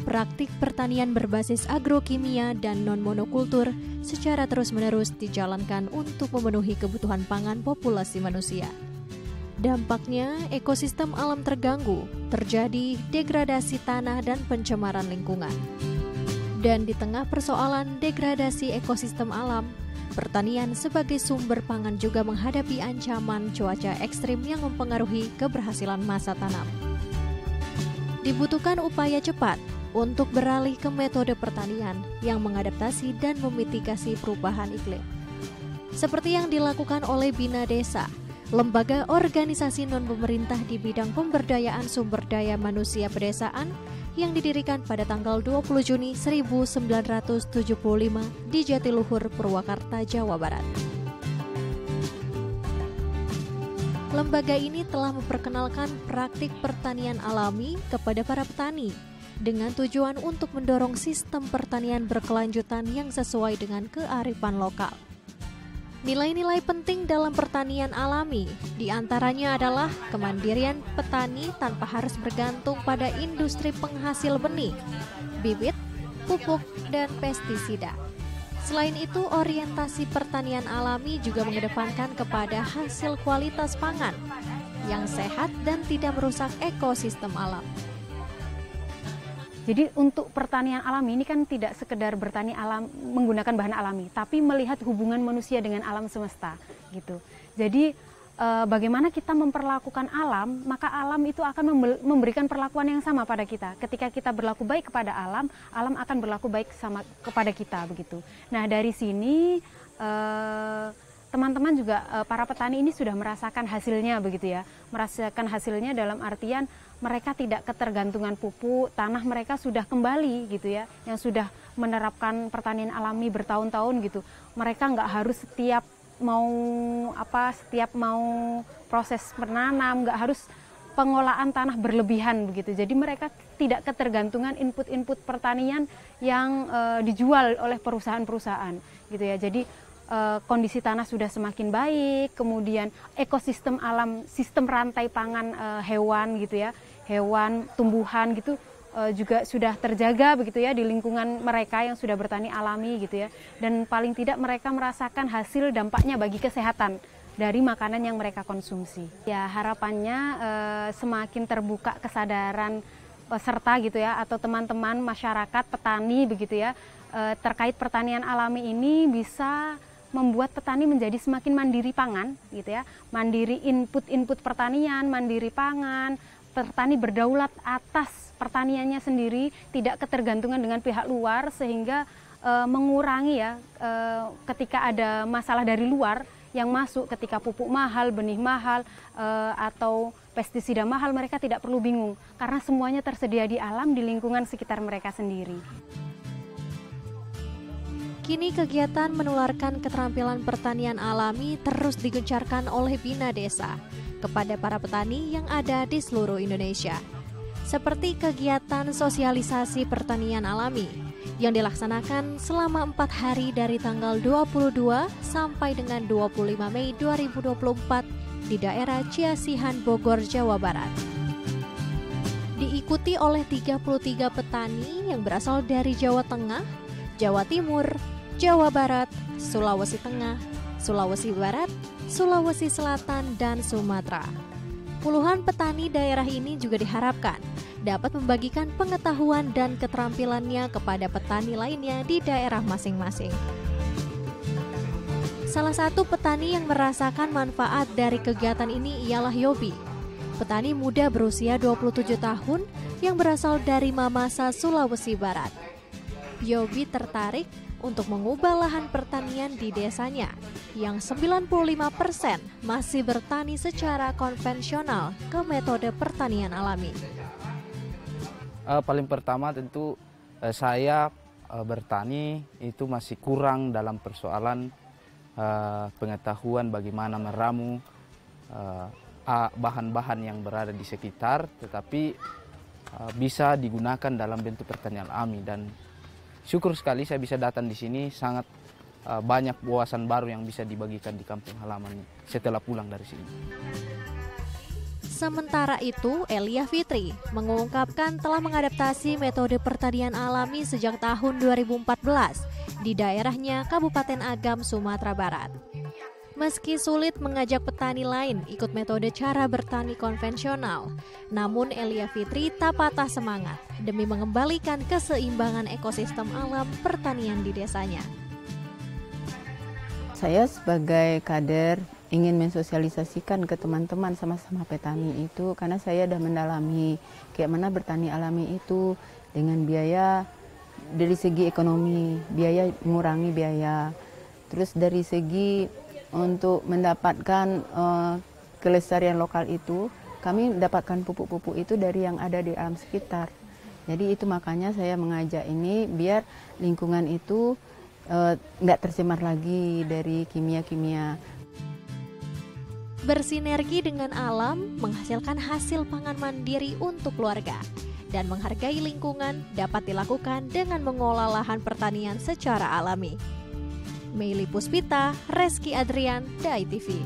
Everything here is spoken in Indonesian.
praktik pertanian berbasis agrokimia dan non-monokultur secara terus-menerus dijalankan untuk memenuhi kebutuhan pangan populasi manusia. Dampaknya, ekosistem alam terganggu, terjadi degradasi tanah dan pencemaran lingkungan. Dan di tengah persoalan degradasi ekosistem alam, pertanian sebagai sumber pangan juga menghadapi ancaman cuaca ekstrim yang mempengaruhi keberhasilan masa tanam. Dibutuhkan upaya cepat untuk beralih ke metode pertanian yang mengadaptasi dan memitigasi perubahan iklim. Seperti yang dilakukan oleh Bina Desa, lembaga organisasi non-pemerintah di bidang pemberdayaan sumber daya manusia pedesaan yang didirikan pada tanggal 20 Juni 1975 di Jatiluhur, Purwakarta, Jawa Barat. Lembaga ini telah memperkenalkan praktik pertanian alami kepada para petani dengan tujuan untuk mendorong sistem pertanian berkelanjutan yang sesuai dengan kearifan lokal. Nilai-nilai penting dalam pertanian alami diantaranya adalah kemandirian petani tanpa harus bergantung pada industri penghasil benih, bibit, pupuk, dan pestisida. Selain itu, orientasi pertanian alami juga mengedepankan kepada hasil kualitas pangan yang sehat dan tidak merusak ekosistem alam. Jadi untuk pertanian alami ini kan tidak sekedar bertani alam menggunakan bahan alami, tapi melihat hubungan manusia dengan alam semesta gitu. Jadi bagaimana kita memperlakukan alam, maka alam itu akan memberikan perlakuan yang sama pada kita. Ketika kita berlaku baik kepada alam, alam akan berlaku baik sama kepada kita begitu. Nah, dari sini teman-teman juga para petani ini sudah merasakan hasilnya begitu ya. Merasakan hasilnya dalam artian mereka tidak ketergantungan pupuk, tanah mereka sudah kembali gitu ya, yang sudah menerapkan pertanian alami bertahun-tahun gitu. Mereka nggak harus setiap mau proses menanam, nggak harus pengolahan tanah berlebihan begitu. Jadi mereka tidak ketergantungan input-input pertanian yang dijual oleh perusahaan-perusahaan gitu ya. Jadi kondisi tanah sudah semakin baik, kemudian ekosistem alam, sistem rantai pangan hewan gitu ya, hewan, tumbuhan gitu juga sudah terjaga begitu ya di lingkungan mereka yang sudah bertani alami gitu ya. Dan paling tidak mereka merasakan hasil dampaknya bagi kesehatan dari makanan yang mereka konsumsi. Ya harapannya semakin terbuka kesadaran peserta gitu ya, atau teman-teman masyarakat petani begitu ya, terkait pertanian alami ini bisa membuat petani menjadi semakin mandiri pangan gitu ya, mandiri input pertanian, mandiri pangan, petani berdaulat atas pertaniannya sendiri, tidak ketergantungan dengan pihak luar, sehingga mengurangi ya ketika ada masalah dari luar yang masuk, ketika pupuk mahal, benih mahal, atau pestisida mahal, mereka tidak perlu bingung karena semuanya tersedia di alam, di lingkungan sekitar mereka sendiri. Kini kegiatan menularkan keterampilan pertanian alami terus digencarkan oleh Bina Desa kepada para petani yang ada di seluruh Indonesia. Seperti kegiatan sosialisasi pertanian alami yang dilaksanakan selama 4 hari dari tanggal 22 sampai dengan 25 Mei 2024 di daerah Ciasihan, Bogor, Jawa Barat. Diikuti oleh 33 petani yang berasal dari Jawa Tengah, Jawa Timur, Jawa Barat, Sulawesi Tengah, Sulawesi Barat, Sulawesi Selatan, dan Sumatera. Puluhan petani daerah ini juga diharapkan dapat membagikan pengetahuan dan keterampilannya kepada petani lainnya di daerah masing-masing. Salah satu petani yang merasakan manfaat dari kegiatan ini ialah Yobi, petani muda berusia 27 tahun yang berasal dari Mamasa, Sulawesi Barat. Yobi tertarik untuk mengubah lahan pertanian di desanya yang 95% masih bertani secara konvensional ke metode pertanian alami. Paling pertama tentu saya bertani itu masih kurang dalam persoalan pengetahuan bagaimana meramu bahan-bahan yang berada di sekitar, tetapi bisa digunakan dalam bentuk pertanian alami. Dan syukur sekali saya bisa datang di sini, sangat banyak wawasan baru yang bisa dibagikan di kampung halaman setelah pulang dari sini. Sementara itu, Elia Fitri mengungkapkan telah mengadaptasi metode pertanian alami sejak tahun 2014 di daerahnya Kabupaten Agam, Sumatera Barat. Meski sulit mengajak petani lain ikut metode cara bertani konvensional, namun Elia Fitri tak patah semangat demi mengembalikan keseimbangan ekosistem alam pertanian di desanya. Saya sebagai kader ingin mensosialisasikan ke teman-teman sama-sama petani itu, karena saya sudah mendalami kayak mana bertani alami itu dengan biaya dari segi ekonomi, biaya mengurangi biaya, terus dari segi untuk mendapatkan kelestarian lokal itu, kami mendapatkan pupuk-pupuk itu dari yang ada di alam sekitar. Jadi itu makanya saya mengajak ini biar lingkungan itu nggak tercemar lagi dari kimia-kimia. Bersinergi dengan alam menghasilkan hasil pangan mandiri untuk keluarga, dan menghargai lingkungan dapat dilakukan dengan mengolah lahan pertanian secara alami. Meili Puspita, Reski Adrian, Dai TV.